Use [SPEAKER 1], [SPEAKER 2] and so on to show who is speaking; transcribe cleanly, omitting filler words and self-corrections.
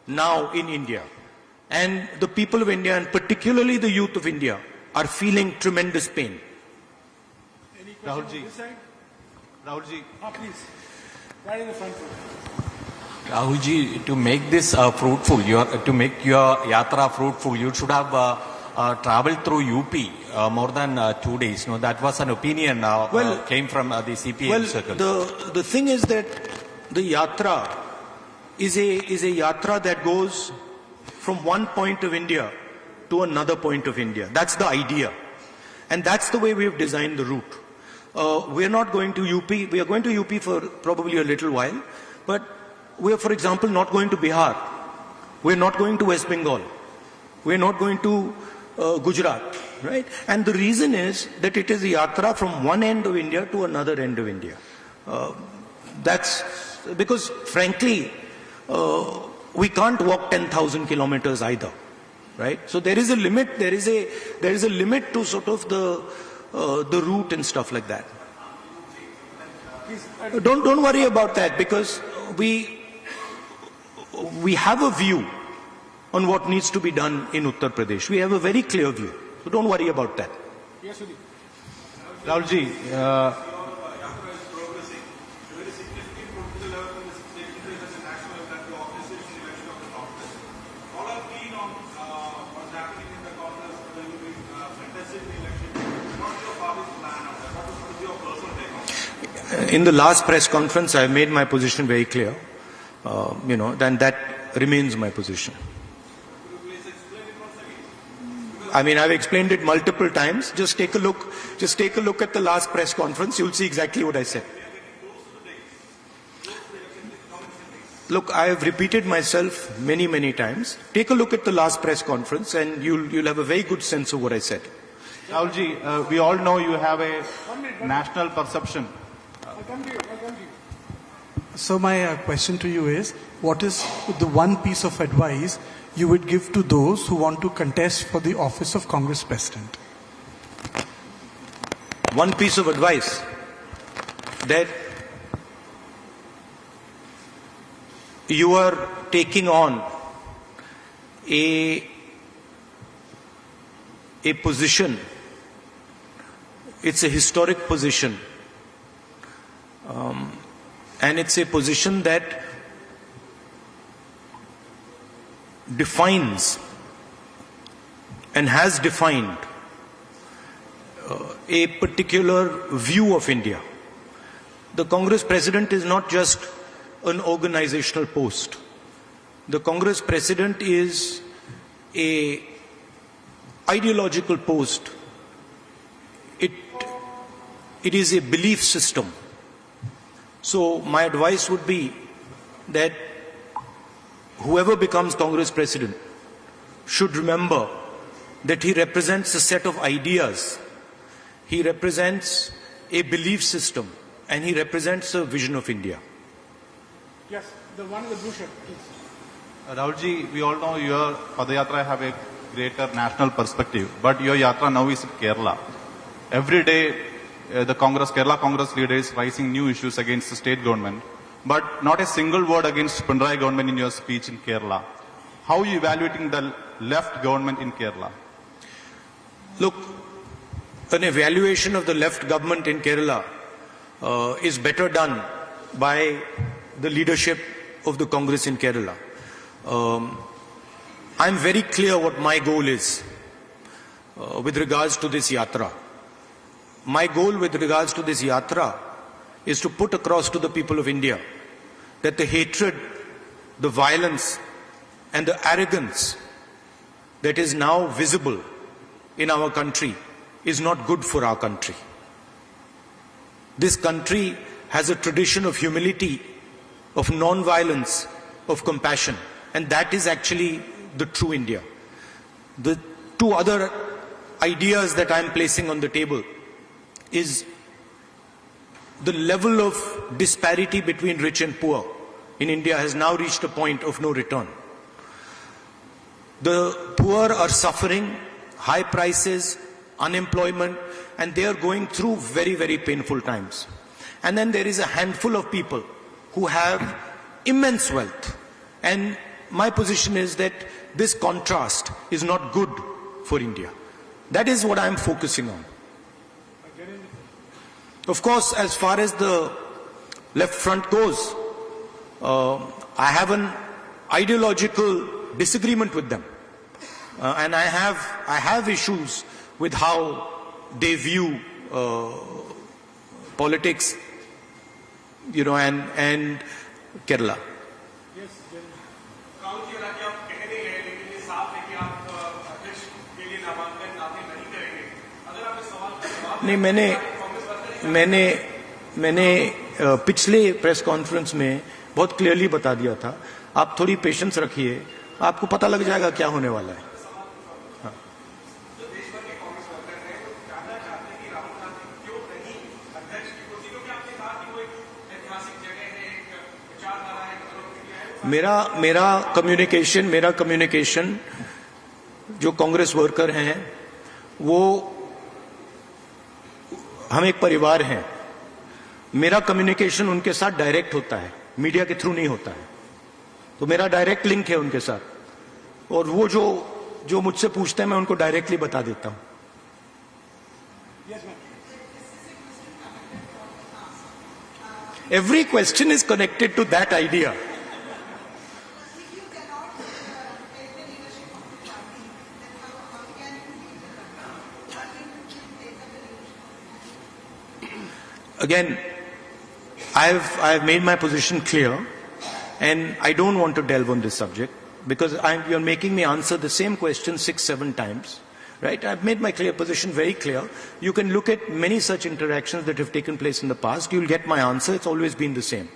[SPEAKER 1] now in India. And the people of India, and particularly the youth of India, are feeling tremendous pain.
[SPEAKER 2] Any questions on this side?
[SPEAKER 3] Rahulji.
[SPEAKER 2] Please. Right in the front row.
[SPEAKER 4] Rahulji, to make this fruitful, to make your yatra fruitful, you should have traveled through UP more than 2 days. No, that was an opinion came from the CPM circle.
[SPEAKER 1] The thing is that the yatra is a yatra that goes from one point of India to another point of India. That's the idea. And that's the way we have designed the route. We are not going to UP. We are going to UP for probably a little while. But we are, for example, not going to Bihar. We are not going to West Bengal. We are not going to Gujarat. Right? And the reason is that it is a yatra from one end of India to another end of India. That's because, frankly, we can't walk 10,000 kilometers either, right? So there is a limit. There is a limit to sort of the route and stuff like that. Don't worry about that, because we have a view on what needs to be done in Uttar Pradesh. We have a very clear view. So don't worry about that.
[SPEAKER 2] Yes, Sudhi.
[SPEAKER 3] Rahulji,
[SPEAKER 1] in the last press conference, I made my position very clear. Then that remains my position. I mean, I've explained it multiple times. Just take a look. Just take a look at the last press conference. You'll see exactly what I said. Look, I have repeated myself many, many times. Take a look at the last press conference, and you'll have a very good sense of what I said.
[SPEAKER 3] Rahulji, we all know you have a national perception.
[SPEAKER 2] I'll come to you.
[SPEAKER 5] So my question to you is, what is the one piece of advice you would give to those who want to contest for the office of Congress President?
[SPEAKER 1] One piece of advice, that you are taking on a position. It's a historic position. And it's a position that defines and has defined a particular view of India. The Congress President is not just an organizational post. The Congress President is a ideological post. It is a belief system. So my advice would be that whoever becomes Congress President should remember that he represents a set of ideas, he represents a belief system, and he represents a vision of India.
[SPEAKER 2] Yes, the one in the blue shirt, please.
[SPEAKER 3] Rahulji, we all know your Padayatra have a greater national perspective, but your yatra now is in Kerala. Every day, the Kerala Congress leader is raising new issues against the state government, but not a single word against Pinarayi government in your speech in Kerala. How are you evaluating the left government in Kerala?
[SPEAKER 1] Look, an evaluation of the left government in Kerala is better done by the leadership of the Congress in Kerala. I'm very clear what my goal is with regards to this yatra. My goal with regards to this yatra is to put across to the people of India that the hatred, the violence, and the arrogance that is now visible in our country is not good for our country. This country has a tradition of humility, of non-violence, of compassion, and that is actually the true India. The two other ideas that I'm placing on the table is the level of disparity between rich and poor in India has now reached a point of no return. The poor are suffering high prices, unemployment, and they are going through very, very painful times. And then there is a handful of people who have immense wealth, and my position is that this contrast is not good for India. That is what I'm focusing on. Of course, as far as the left front goes, I have an ideological disagreement with them. And I have issues with how they view politics, and Kerala. नहीं, मैंने पिछले press conference में बहुत clearly बता दिया था. आप थोड़ी पेशेंस रखिए, आपको पता लग जाएगा क्या होने वाला है. मेरा कम्युनिकेशन जो कांग्रेस वर्कर हैं, वो हम एक परिवार हैं. मेरा कम्युनिकेशन उनके साथ डायरेक्ट होता है, मीडिया के थ्रू नहीं होता है. तो मेरा डायरेक्ट लिंक है उनके साथ, और वो जो मुझसे पूछते हैं मैं उनको डायरेक्टली बता देता हूं. Every question is connected to that idea. Again, I've made my position clear, and I don't want to delve on this subject because you're making me answer the same question 6-7 times. Right? I've made my position very clear. You can look at many such interactions that have taken place in the past. You'll get my answer. It's always been the same.